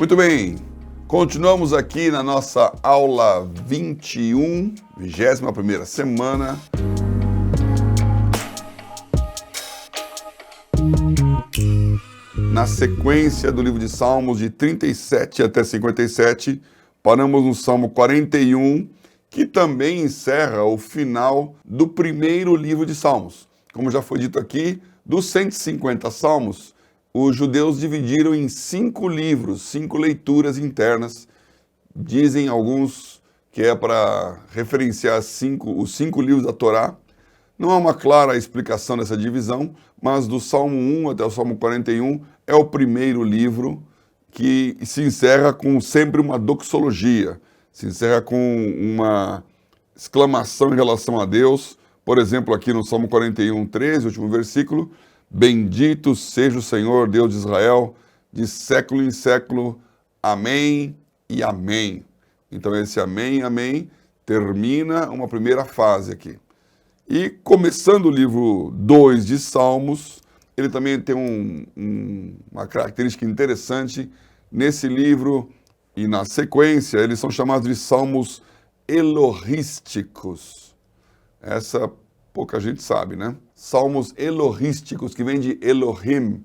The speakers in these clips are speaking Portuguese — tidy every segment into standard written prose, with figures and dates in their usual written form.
Muito bem, continuamos aqui na nossa aula 21, 21ª semana. Na sequência do livro de Salmos, de 37 até 57, paramos no Salmo 41, que também encerra o final do primeiro livro de Salmos. Como já foi dito aqui, dos 150 Salmos, os judeus dividiram em 5 livros, 5 leituras internas. Dizem alguns que é para referenciar os 5 livros da Torá. Não há uma clara explicação dessa divisão, mas do Salmo 1 até o Salmo 41 é o primeiro livro que se encerra com sempre uma doxologia, se encerra com uma exclamação em relação a Deus. Por exemplo, aqui no Salmo 41, 13, último versículo: bendito seja o Senhor, Deus de Israel, de século em século. Amém e amém. Então esse amém e amém termina uma primeira fase aqui. E começando o livro 2 de Salmos, ele também tem uma característica interessante. Nesse livro e na sequência, eles são chamados de salmos elohísticos. Essa pouca gente sabe, né? Salmos elohísticos, que vem de Elohim.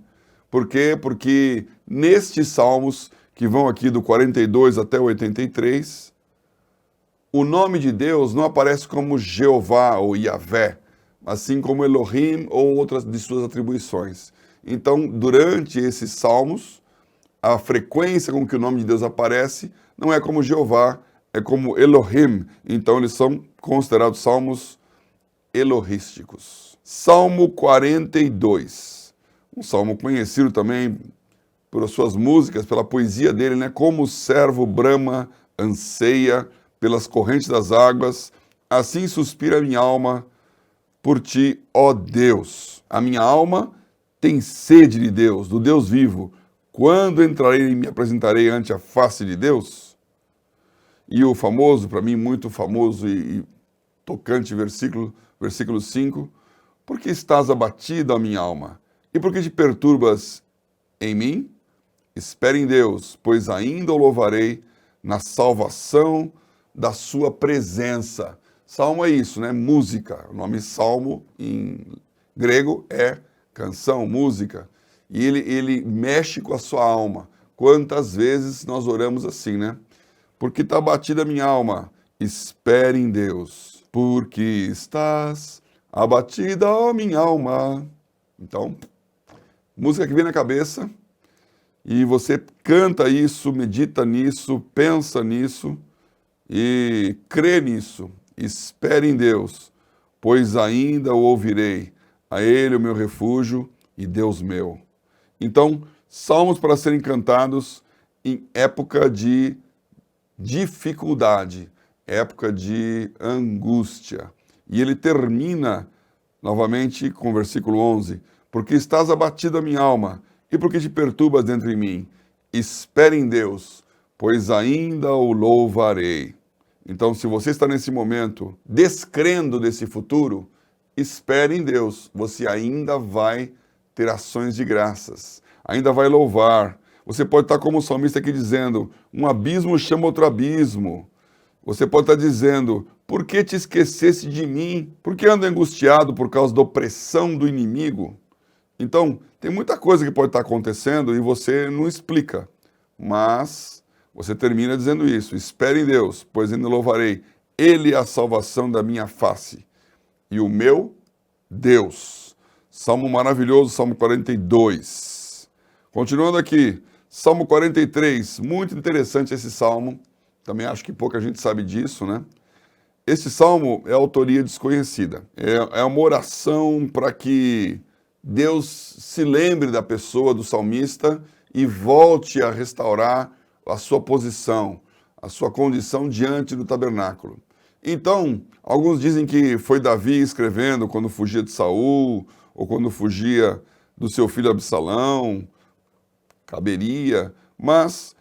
Por quê? Porque nestes salmos, que vão aqui do 42 até o 83, o nome de Deus não aparece como Jeová ou Yahvé, assim como Elohim ou outras de suas atribuições. Então, durante esses salmos, a frequência com que o nome de Deus aparece não é como Jeová, é como Elohim. Então, eles são considerados salmos elohísticos. Salmo 42, um salmo conhecido também por suas músicas, pela poesia dele, né? Como o servo brama, anseia pelas correntes das águas, assim suspira a minha alma por ti, ó Deus. A minha alma tem sede de Deus, do Deus vivo. Quando entrarei e me apresentarei ante a face de Deus? E o famoso, para mim muito famoso e tocante versículo 5, porque estás abatida, ó minha alma, e por que te perturbas em mim? Espere em Deus, pois ainda o louvarei na salvação da sua presença. Salmo é isso, né? Música. O nome salmo em grego é canção, música. E ele mexe com a sua alma. Quantas vezes nós oramos assim, né? Porque está abatida a minha alma. Espere em Deus, porque estás abatida, ó minha alma. Então, música que vem na cabeça, e você canta isso, medita nisso, pensa nisso, e crê nisso. Espere em Deus, pois ainda o ouvirei, a Ele o meu refúgio e Deus meu. Então, salmos para serem cantados em época de dificuldade, época de angústia. E ele termina novamente com o versículo 11, porque estás abatida a minha alma, e por que te perturbas dentro de mim? Espere em Deus, pois ainda o louvarei. Então, se você está nesse momento descrendo desse futuro, espere em Deus. Você ainda vai ter ações de graças, ainda vai louvar. Você pode estar como o salmista aqui dizendo, um abismo chama outro abismo. Você pode estar dizendo, por que te esquecesse de mim? Por que ando angustiado por causa da opressão do inimigo? Então, tem muita coisa que pode estar acontecendo e você não explica, mas você termina dizendo isso: espere em Deus, pois ainda louvarei, Ele é a salvação da minha face e o meu Deus. Salmo maravilhoso, Salmo 42. Continuando aqui, Salmo 43, muito interessante esse salmo, também acho que pouca gente sabe disso, né? Esse salmo é autoria desconhecida, é uma oração para que Deus se lembre da pessoa do salmista e volte a restaurar a sua posição, a sua condição diante do tabernáculo. Então, alguns dizem que foi Davi escrevendo quando fugia de Saul, ou quando fugia do seu filho Absalão, caberia, mas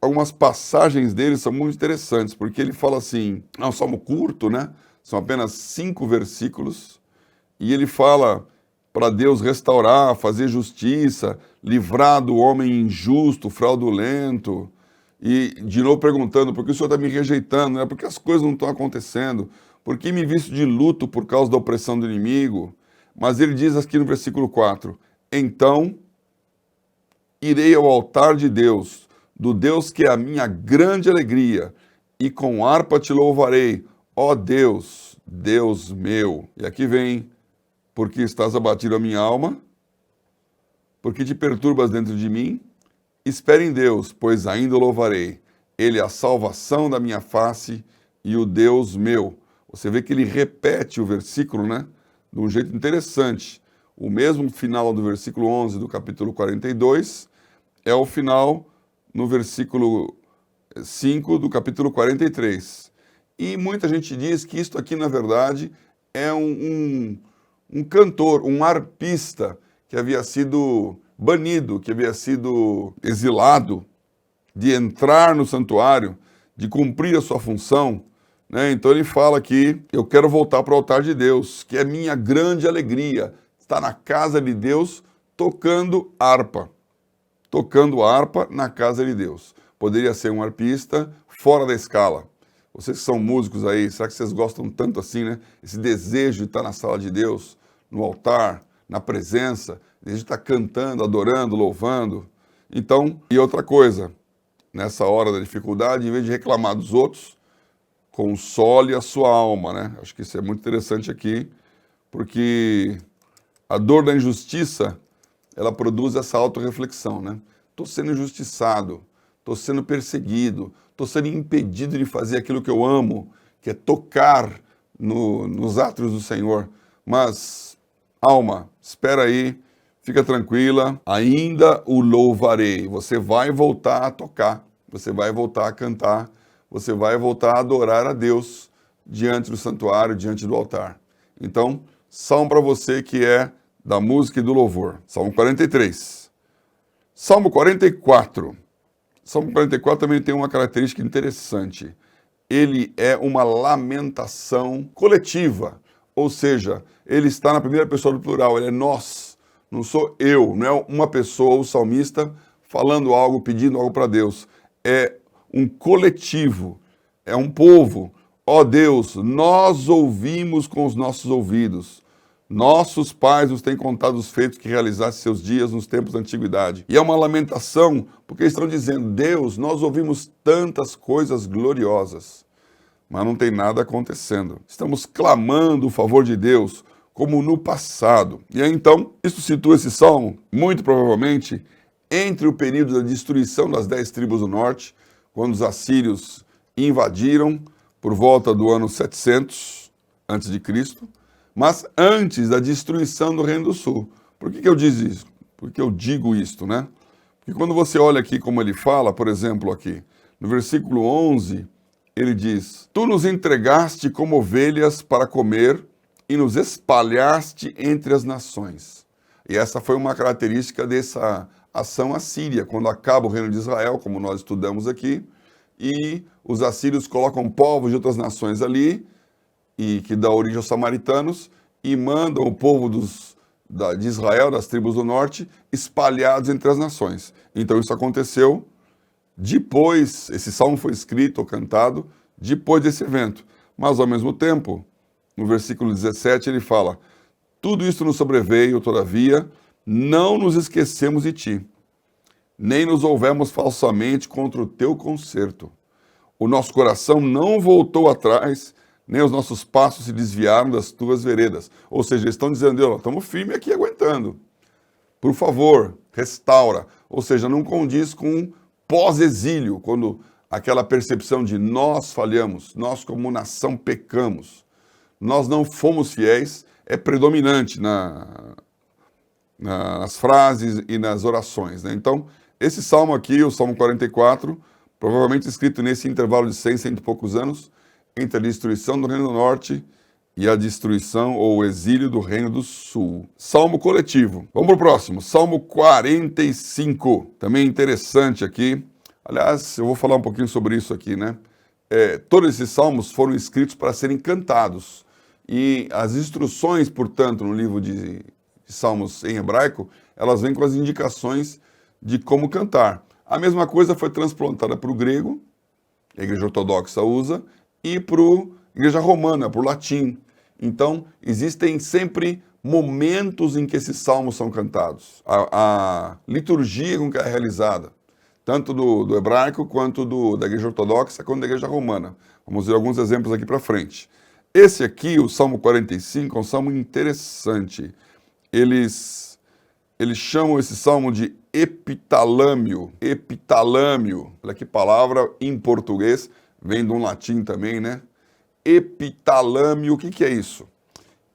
algumas passagens dele são muito interessantes, porque ele fala assim, é um salmo curto, né? São apenas 5 versículos, e ele fala para Deus restaurar, fazer justiça, livrar do homem injusto, fraudulento. E de novo perguntando, por que o Senhor está me rejeitando? Né? Por que as coisas não estão acontecendo? Por que me visto de luto por causa da opressão do inimigo? Mas ele diz aqui no versículo 4, então irei ao altar de Deus, do Deus que é a minha grande alegria, e com harpa te louvarei, ó Deus, Deus meu. E aqui vem, porque estás abatido a minha alma, porque te perturbas dentro de mim, espere em Deus, pois ainda o louvarei. Ele é a salvação da minha face e o Deus meu. Você vê que ele repete o versículo, né? De um jeito interessante. O mesmo final do versículo 11 do capítulo 42 é o final no versículo 5 do capítulo 43. E muita gente diz que isto aqui, na verdade, é um cantor, um arpista que havia sido banido, que havia sido exilado de entrar no santuário, de cumprir a sua função, né? Então ele fala aqui, eu quero voltar para o altar de Deus, que é minha grande alegria, estar na casa de Deus tocando harpa na casa de Deus. Poderia ser um arpista fora da escala. Vocês que são músicos aí, será que vocês gostam tanto assim, né? Esse desejo de estar na sala de Deus, no altar, na presença, de estar cantando, adorando, louvando. Então, e outra coisa, nessa hora da dificuldade, em vez de reclamar dos outros, console a sua alma, né? Acho que isso é muito interessante aqui, porque a dor da injustiça, ela produz essa autorreflexão, né? Estou sendo injustiçado, estou sendo perseguido, estou sendo impedido de fazer aquilo que eu amo, que é tocar nos átrios do Senhor. Mas, alma, espera aí, fica tranquila, ainda o louvarei. Você vai voltar a tocar, você vai voltar a cantar, você vai voltar a adorar a Deus diante do santuário, diante do altar. Então, salmo para você que é da música e do louvor. Salmo 43. Salmo 44. Salmo 44 também tem uma característica interessante. Ele é uma lamentação coletiva, ou seja, ele está na primeira pessoa do plural, ele é nós, não sou eu, não é uma pessoa, o salmista, falando algo, pedindo algo para Deus. É um coletivo, é um povo. Ó Deus, nós ouvimos com os nossos ouvidos. Nossos pais nos têm contado os feitos que realizaste seus dias nos tempos da antiguidade. E é uma lamentação, porque eles estão dizendo, Deus, nós ouvimos tantas coisas gloriosas, mas não tem nada acontecendo. Estamos clamando o favor de Deus, como no passado. E aí, então, isso situa esse salmo, muito provavelmente, entre o período da destruição das 10 tribos do norte, quando os assírios invadiram por volta do ano 700 a.C., mas antes da destruição do Reino do Sul. Por que eu digo isso? Porque eu digo isto, né? Porque quando você olha aqui como ele fala, por exemplo, aqui, no versículo 11, ele diz, tu nos entregaste como ovelhas para comer e nos espalhaste entre as nações. E essa foi uma característica dessa ação assíria, quando acaba o reino de Israel, como nós estudamos aqui, e os assírios colocam povos de outras nações ali, e que dá origem aos samaritanos, e mandam o povo de Israel, das tribos do norte, espalhados entre as nações. Então isso aconteceu depois, esse salmo foi escrito ou cantado depois desse evento. Mas ao mesmo tempo, no versículo 17 ele fala, tudo isso nos sobreveio, todavia, não nos esquecemos de ti, nem nos houvemos falsamente contra o teu conserto. O nosso coração não voltou atrás, nem os nossos passos se desviaram das tuas veredas. Ou seja, eles estão dizendo, estamos firmes aqui aguentando. Por favor, restaura. Ou seja, não condiz com pós-exílio, quando aquela percepção de nós falhamos, nós como nação pecamos, nós não fomos fiéis, é predominante nas frases e nas orações, né? Então, esse salmo aqui, o Salmo 44, provavelmente escrito nesse intervalo de 100 e poucos anos, entre a destruição do Reino do Norte e a destruição ou o exílio do Reino do Sul. Salmo coletivo. Vamos para o próximo. Salmo 45. Também interessante aqui. Aliás, eu vou falar um pouquinho sobre isso aqui, né? Todos esses salmos foram escritos para serem cantados. E as instruções, portanto, no livro de de salmos em hebraico, elas vêm com as indicações de como cantar. A mesma coisa foi transplantada para o grego, a igreja ortodoxa usa, e para a igreja romana, para o latim. Então, existem sempre momentos em que esses salmos são cantados. A liturgia com que é realizada, tanto do hebraico, quanto da igreja ortodoxa, quanto da igreja romana. Vamos ver alguns exemplos aqui para frente. Esse aqui, o Salmo 45, é um salmo interessante. Eles chamam esse salmo de epitalâmio. Epitalâmio. Olha que palavra em português, vem de um latim também, né? Epitalâmio, o que é isso?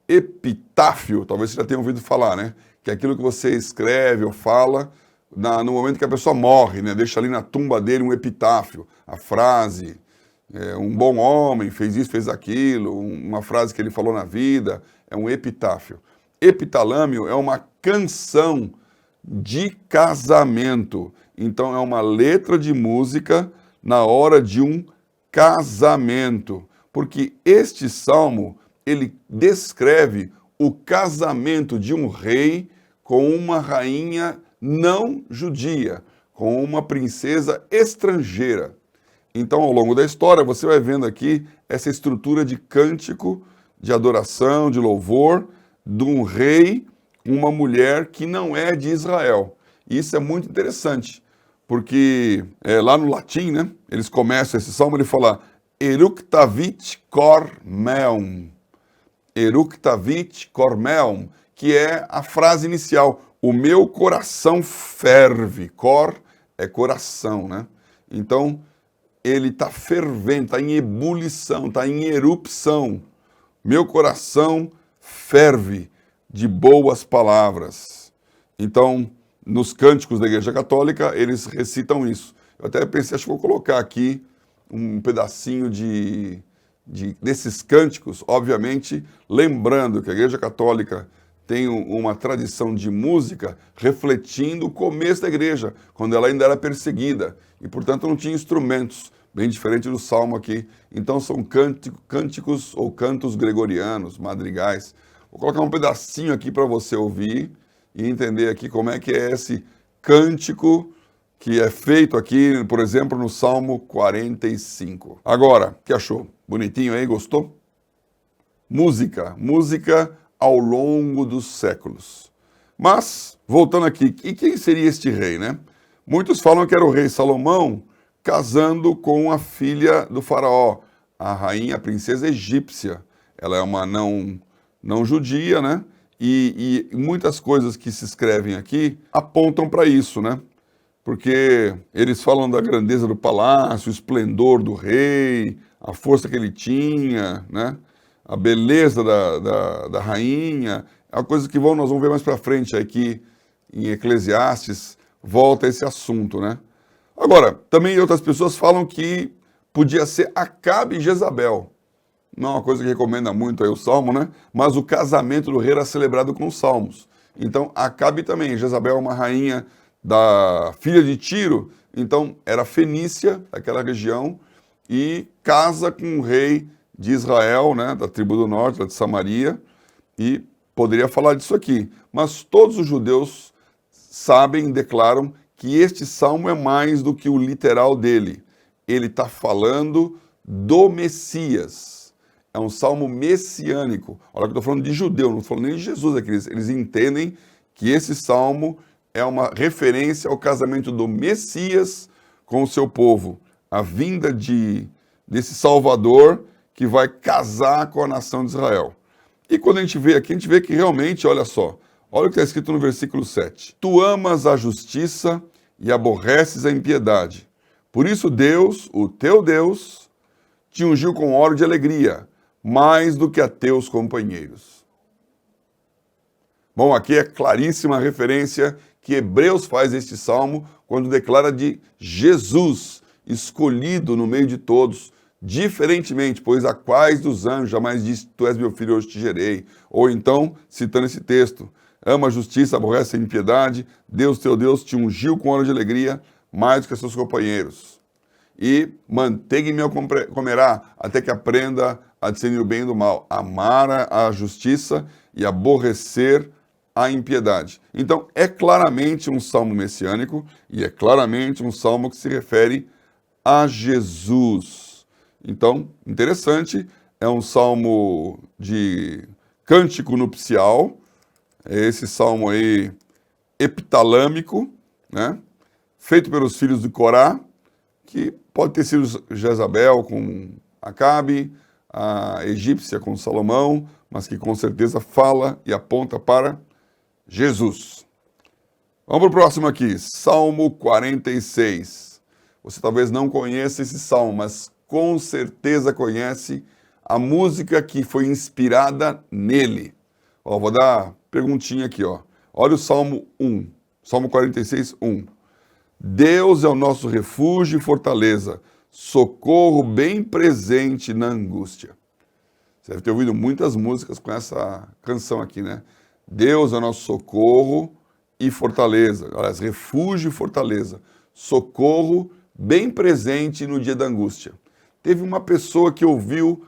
Epitáfio, talvez você já tenha ouvido falar, né? Que é aquilo que você escreve ou fala no momento que a pessoa morre, né? Deixa ali na tumba dele um epitáfio, a frase, um bom homem, fez isso, fez aquilo, uma frase que ele falou na vida, é um epitáfio. Epitalâmio é uma canção de casamento. Então é uma letra de música na hora de um casamento. Porque este salmo, ele descreve o casamento de um rei com uma rainha não judia, com uma princesa estrangeira. Então, ao longo da história, você vai vendo aqui essa estrutura de cântico, de adoração, de louvor, de um rei, uma mulher que não é de Israel. E isso é muito interessante, porque lá no latim, né, eles começam esse salmo, ele fala Eructavit cor meum. Eructavit cor meum, que é a frase inicial. O meu coração ferve. Cor é coração, né? Então, ele está fervendo, está em ebulição, está em erupção. Meu coração ferve de boas palavras. Então, nos cânticos da Igreja Católica, eles recitam isso. Eu até pensei, acho que vou colocar aqui um pedacinho desses cânticos, obviamente, lembrando que a Igreja Católica tem uma tradição de música refletindo o começo da igreja, quando ela ainda era perseguida, e, portanto, não tinha instrumentos, bem diferente do salmo aqui. Então, são cânticos ou cantos gregorianos, madrigais. Vou colocar um pedacinho aqui para você ouvir e entender aqui como é que é esse cântico que é feito aqui, por exemplo, no Salmo 45. Agora, o que achou? Bonitinho aí? Gostou? Música ao longo dos séculos. Mas, voltando aqui, e quem seria este rei, né? Muitos falam que era o rei Salomão casando com a filha do faraó, a rainha, a princesa egípcia. Ela é uma não judia, né? E muitas coisas que se escrevem aqui apontam para isso, né? Porque eles falam da grandeza do palácio, o esplendor do rei, a força que ele tinha, né? A beleza da rainha, é uma coisa que nós vamos ver mais para frente aqui em Eclesiastes, volta a esse assunto, né? Agora, também outras pessoas falam que podia ser Acabe e Jezabel. Não é uma coisa que recomenda muito aí o Salmo, né? Mas o casamento do rei era celebrado com os salmos. Então, Acabe também, Jezabel é uma rainha da filha de Tiro, então era fenícia, aquela região, e casa com o rei de Israel, né, da tribo do norte, da de Samaria, e poderia falar disso aqui. Mas todos os judeus sabem, declaram que este salmo é mais do que o literal dele. Ele está falando do Messias. É um salmo messiânico. Olha que eu estou falando de judeu, não estou falando nem de Jesus aqui. Eles entendem que esse salmo é uma referência ao casamento do Messias com o seu povo. A vinda desse Salvador que vai casar com a nação de Israel. E quando a gente vê aqui, a gente vê que realmente, olha só, olha o que está escrito no versículo 7. Tu amas a justiça e aborreces a impiedade. Por isso Deus, o teu Deus, te ungiu com óleo de alegria, mais do que a teus companheiros. Bom, aqui é claríssima a referência que Hebreus faz este salmo quando declara de Jesus, escolhido no meio de todos, diferentemente, pois a quais dos anjos jamais disse, tu és meu filho, hoje te gerei. Ou então, citando esse texto, ama a justiça, aborrece a impiedade, Deus teu Deus te ungiu com óleo de alegria, mais do que seus companheiros. E manteiga e mel comerá, até que aprenda a discernir o bem e do mal, amar a justiça e aborrecer a impiedade. Então, é claramente um salmo messiânico e é claramente um salmo que se refere a Jesus. Então, interessante, é um salmo de cântico nupcial, é esse salmo aí epitalâmico, né? Feito pelos filhos de Corá, que pode ter sido Jezabel com Acabe, a egípcia com Salomão, mas que com certeza fala e aponta para Jesus. Vamos para o próximo aqui, Salmo 46. Você talvez não conheça esse salmo, mas com certeza conhece a música que foi inspirada nele. Ó, vou dar perguntinha aqui, ó. Olha o Salmo 1, Salmo 46, 1. Deus é o nosso refúgio e fortaleza, socorro bem presente na angústia. Você deve ter ouvido muitas músicas com essa canção aqui, né? Deus é o nosso socorro e fortaleza. Aliás, refúgio e fortaleza. Socorro bem presente no dia da angústia. Teve uma pessoa que ouviu,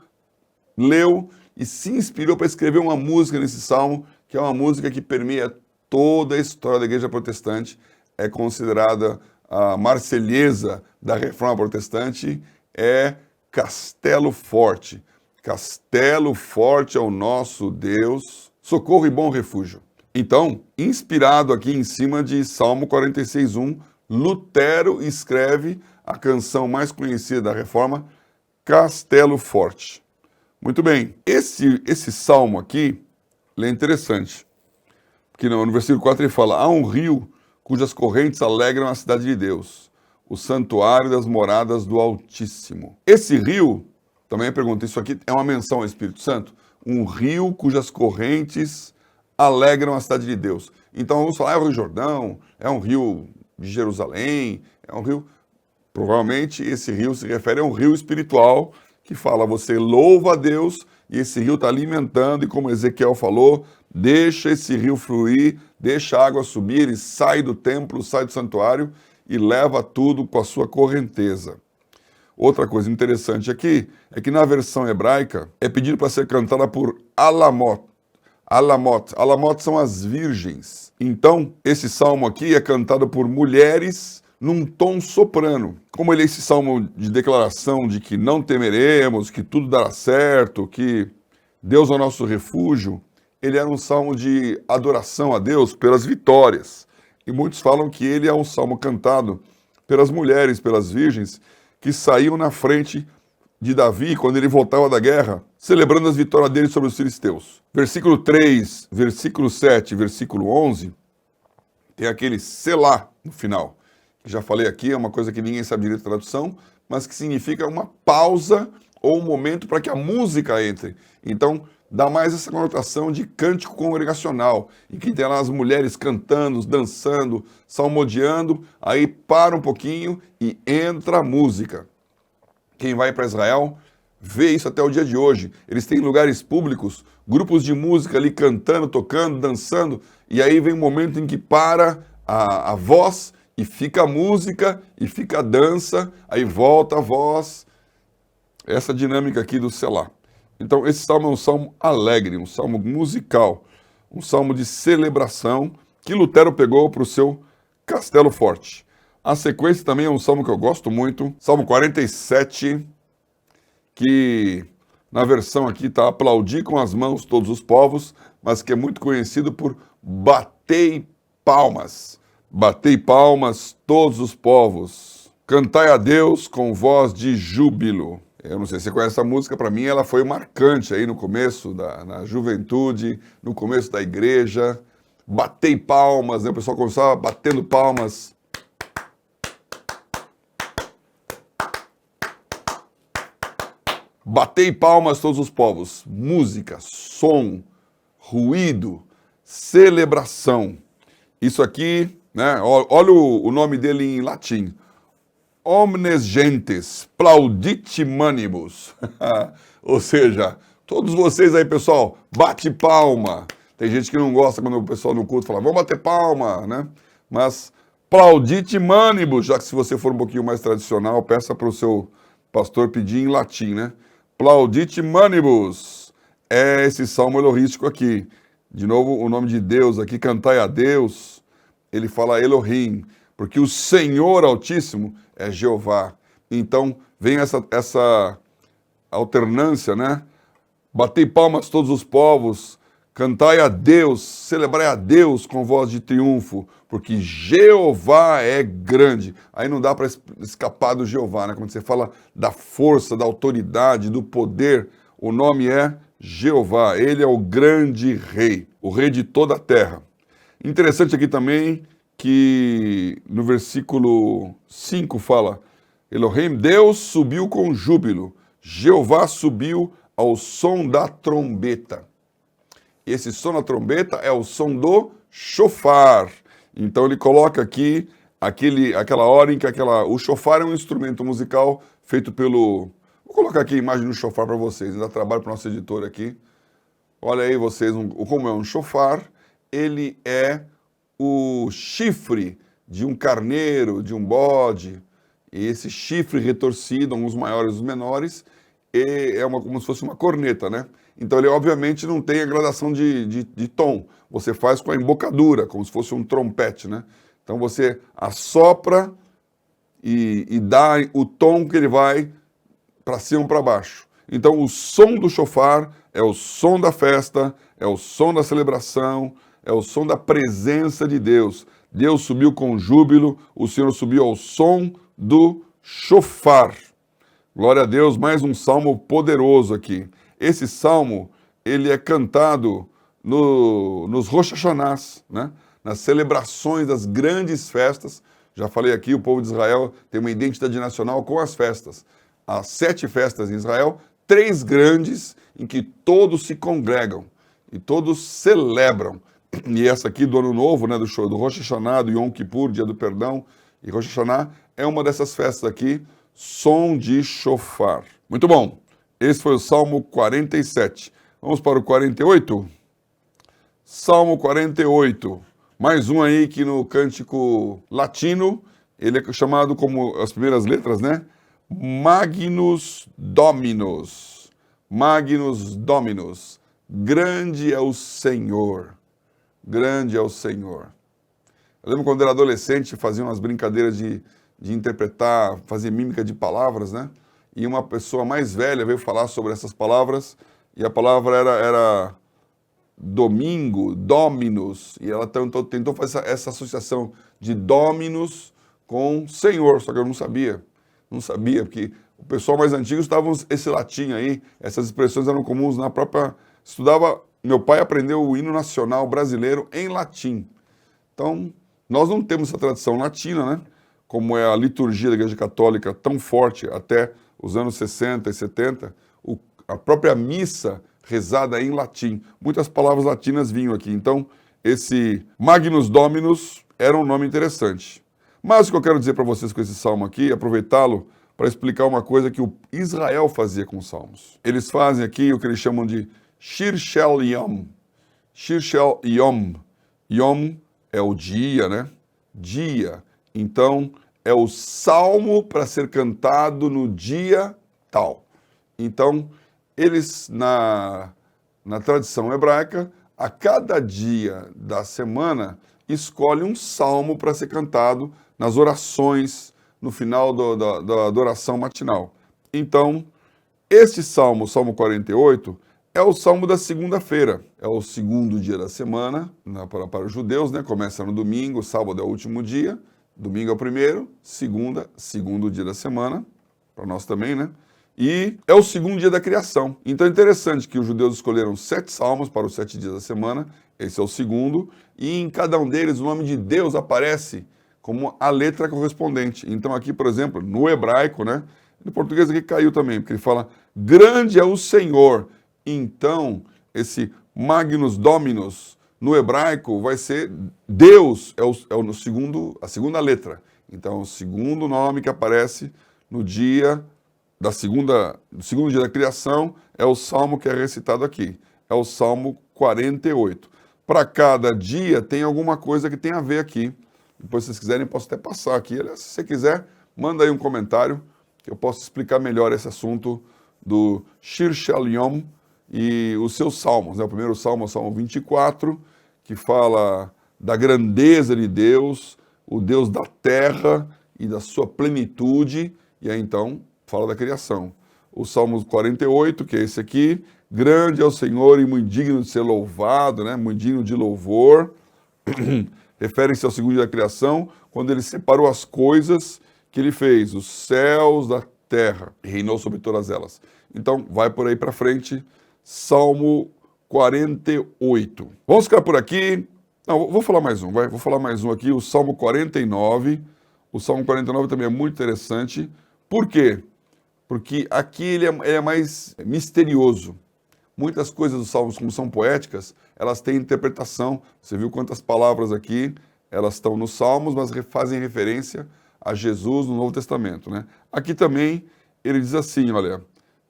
leu e se inspirou para escrever uma música nesse salmo, que é uma música que permeia toda a história da igreja protestante, é considerada a Marselhesa da Reforma Protestante, é Castelo Forte. Castelo forte é o nosso Deus, socorro e bom refúgio. Então, inspirado aqui em cima de Salmo 46:1, Lutero escreve a canção mais conhecida da Reforma, Castelo Forte. Muito bem, esse salmo aqui, ele é interessante, porque no versículo 4 ele fala, há um rio cujas correntes alegram a cidade de Deus, o santuário das moradas do Altíssimo. Esse rio, também pergunta, isso aqui é uma menção ao Espírito Santo? Um rio cujas correntes alegram a cidade de Deus. Então vamos falar, é o Rio Jordão, é um rio de Jerusalém, é um rio... Provavelmente esse rio se refere a um rio espiritual que fala, você louva a Deus e esse rio está alimentando, e como Ezequiel falou, deixa esse rio fluir, deixa a água subir, ele sai do templo, sai do santuário e leva tudo com a sua correnteza. Outra coisa interessante aqui é que na versão hebraica é pedido para ser cantada por Alamot. Alamot são as virgens. Então, esse salmo aqui é cantado por mulheres num tom soprano. Como ele é esse salmo de declaração de que não temeremos, que tudo dará certo, que Deus é o nosso refúgio, ele era um salmo de adoração a Deus pelas vitórias. E muitos falam que ele é um salmo cantado pelas mulheres, pelas virgens, que saíam na frente de Davi quando ele voltava da guerra, celebrando as vitórias dele sobre os filisteus. Versículo 3, versículo 7, versículo 11, tem aquele Selá no final. Já falei aqui, é uma coisa que ninguém sabe direito a tradução, mas que significa uma pausa ou um momento para que a música entre. Então, dá mais essa conotação de cântico congregacional, em que tem lá as mulheres cantando, dançando, salmodiando, aí para um pouquinho e entra a música. Quem vai para Israel vê isso até o dia de hoje. Eles têm lugares públicos, grupos de música ali cantando, tocando, dançando, e aí vem um momento em que para a voz e fica a música e fica a dança, aí volta a voz. Essa dinâmica aqui do Selá. Então, esse salmo é um salmo alegre, um salmo musical, um salmo de celebração que Lutero pegou para o seu Castelo Forte. A sequência também é um salmo que eu gosto muito, Salmo 47, que na versão aqui está aplaudir com as mãos todos os povos, mas que é muito conhecido por batei palmas. Batei palmas todos os povos, cantai a Deus com voz de júbilo. Eu não sei se você conhece essa música, para mim ela foi marcante aí no começo, na juventude, no começo da igreja. Batei palmas, né? O pessoal começava batendo palmas. Batei palmas todos os povos. Música, som, ruído, celebração. Isso aqui, né? Olha o nome dele em latim. Omnes gentes, plaudite manibus. Ou seja, todos vocês aí, pessoal, bate palma. Tem gente que não gosta quando o pessoal no culto fala, vamos bater palma, né? Mas plaudite manibus, já que se você for um pouquinho mais tradicional, peça para o seu pastor pedir em latim, né? Plaudite manibus. É esse salmo elorístico aqui. De novo, o nome de Deus aqui, cantai a Deus, ele fala Elohim, porque o Senhor Altíssimo é Jeová. Então, vem essa alternância, né? Batei palmas todos os povos, cantai a Deus, celebrai a Deus com voz de triunfo, porque Jeová é grande. Aí não dá para escapar do Jeová, né? Quando você fala da força, da autoridade, do poder, o nome é Jeová. Ele é o grande rei, o rei de toda a terra. Interessante aqui também que no versículo 5 fala, Elohim, Deus subiu com júbilo, Jeová subiu ao som da trombeta. Esse som da trombeta é o som do shofar. Então ele coloca aqui aquela hora em que o shofar é um instrumento musical feito pelo... Vou colocar aqui a imagem do shofar para vocês, ainda trabalho para o nosso editor aqui. Olha aí vocês como é um shofar. Ele é o chifre de um carneiro, de um bode. E esse chifre retorcido, uns maiores e os menores, é como se fosse uma corneta, né? Então ele obviamente não tem a gradação de tom. Você faz com a embocadura, como se fosse um trompete, né? Então você assopra e dá o tom que ele vai para cima ou para baixo. Então o som do shofar é o som da festa, é o som da celebração, é o som da presença de Deus. Deus subiu com júbilo, o Senhor subiu ao som do shofar. Glória a Deus, mais um salmo poderoso aqui. Esse salmo, ele é cantado nos Rosh Hashanahs, né? Nas celebrações das grandes festas. Já falei aqui, o povo de Israel tem uma identidade nacional com as festas. Há 7 festas em Israel, 3 grandes em que todos se congregam e todos celebram. E essa aqui do Ano Novo, né, do Rosh Hashanah, do Yom Kippur, Dia do Perdão, e Rosh Hashanah é uma dessas festas aqui, som de shofar. Muito bom. Esse foi o Salmo 47. Vamos para o 48? Salmo 48. Mais um aí que no cântico latino, ele é chamado como as primeiras letras, né? Magnus Dominus. Magnus Dominus. Grande é o Senhor. Grande é o Senhor. Eu lembro quando era adolescente, fazia umas brincadeiras de interpretar, fazer mímica de palavras, né? E uma pessoa mais velha veio falar sobre essas palavras, e a palavra era domingo, dominus, e ela tentou fazer essa associação de dominus com Senhor, só que eu não sabia, porque o pessoal mais antigo estava esse latim aí, essas expressões eram comuns na própria... Meu pai aprendeu o hino nacional brasileiro em latim, então nós não temos essa tradição latina, né? Como é a liturgia da Igreja Católica tão forte até os anos 60 e 70, a própria missa rezada em latim. Muitas palavras latinas vinham aqui. Então, esse Magnus Dominus era um nome interessante. Mas o que eu quero dizer para vocês com esse salmo aqui, é aproveitá-lo para explicar uma coisa que o Israel fazia com os salmos. Eles fazem aqui o que eles chamam de Shir Shel Yom. Shir Shel Yom. Yom é o dia, né? Dia. Então, é o salmo para ser cantado no dia tal. Então, eles, na tradição hebraica, a cada dia da semana, escolhem um salmo para ser cantado nas orações, no final da adoração matinal. Então, este salmo, o Salmo 48, é o salmo da segunda-feira. É o segundo dia da semana, para os judeus, né? Começa no domingo, sábado é o último dia, domingo é o primeiro, segundo dia da semana, para nós também, né? E é o segundo dia da criação. Então é interessante que os judeus escolheram 7 salmos para os 7 dias da semana, esse é o segundo, e em cada um deles o nome de Deus aparece como a letra correspondente. Então aqui, por exemplo, no hebraico, né? No português aqui caiu também, porque ele fala, grande é o Senhor. Então, esse Magnus Dominus, no hebraico, vai ser Deus, a segunda letra. Então, o segundo nome que aparece no dia do segundo dia da criação é o salmo que é recitado aqui. É o Salmo 48. Para cada dia tem alguma coisa que tem a ver aqui. Depois, se vocês quiserem, posso até passar aqui. Se você quiser, manda aí um comentário que eu posso explicar melhor esse assunto do Shir Shel Yom e os seus salmos, né? O primeiro salmo é o Salmo 24, que fala da grandeza de Deus, o Deus da terra e da sua plenitude, e aí então fala da criação. O Salmo 48, que é esse aqui, grande é o Senhor e muito digno de ser louvado, né? Muito digno de louvor. Refere-se ao segundo dia da criação, quando ele separou as coisas que ele fez, os céus da terra, e reinou sobre todas elas. Então, vai por aí para frente, Salmo 48. Vamos ficar por aqui. Não, vou falar mais um, vai. Vou falar mais um aqui, o Salmo 49. O Salmo 49 também é muito interessante. Por quê? Porque aqui ele é mais misterioso. Muitas coisas dos salmos, como são poéticas, elas têm interpretação. Você viu quantas palavras aqui, elas estão nos salmos, mas fazem referência a Jesus no Novo Testamento, né? Aqui também ele diz assim, olha,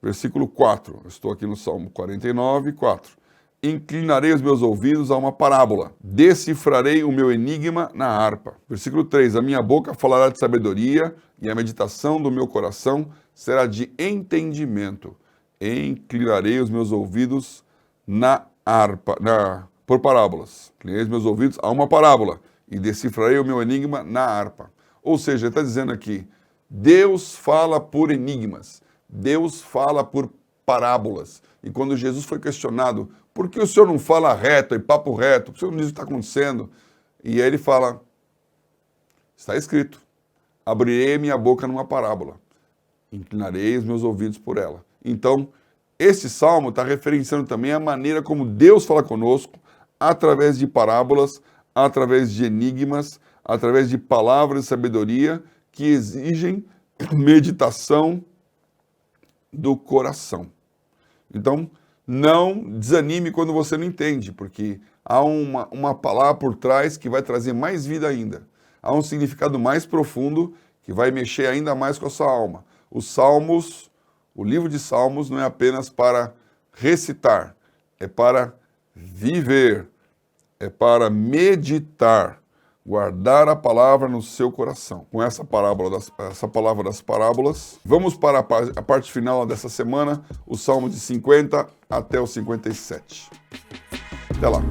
versículo 4, eu estou aqui no Salmo 49, 4. Inclinarei os meus ouvidos a uma parábola, decifrarei o meu enigma na harpa. Versículo 3, a minha boca falará de sabedoria e a meditação do meu coração será de entendimento. Inclinarei os meus ouvidos na harpa, por parábolas. Inclinarei os meus ouvidos a uma parábola e decifrarei o meu enigma na harpa. Ou seja, ele está dizendo aqui, Deus fala por enigmas, Deus fala por parábolas. E quando Jesus foi questionado, por que o senhor não fala reto e papo reto? Por que o senhor não diz o que está acontecendo? E aí ele fala, está escrito, abrirei minha boca numa parábola, inclinarei os meus ouvidos por ela. Então, esse salmo está referenciando também a maneira como Deus fala conosco, através de parábolas, através de enigmas, através de palavras de sabedoria que exigem meditação do coração. Então, não desanime quando você não entende, porque há uma palavra por trás que vai trazer mais vida ainda. Há um significado mais profundo que vai mexer ainda mais com a sua alma. Os Salmos, o livro de Salmos não é apenas para recitar, é para viver, é para meditar, guardar a palavra no seu coração. Com essa palavra das parábolas, vamos para a parte final dessa semana, o Salmo de 50 até o 57. Até lá.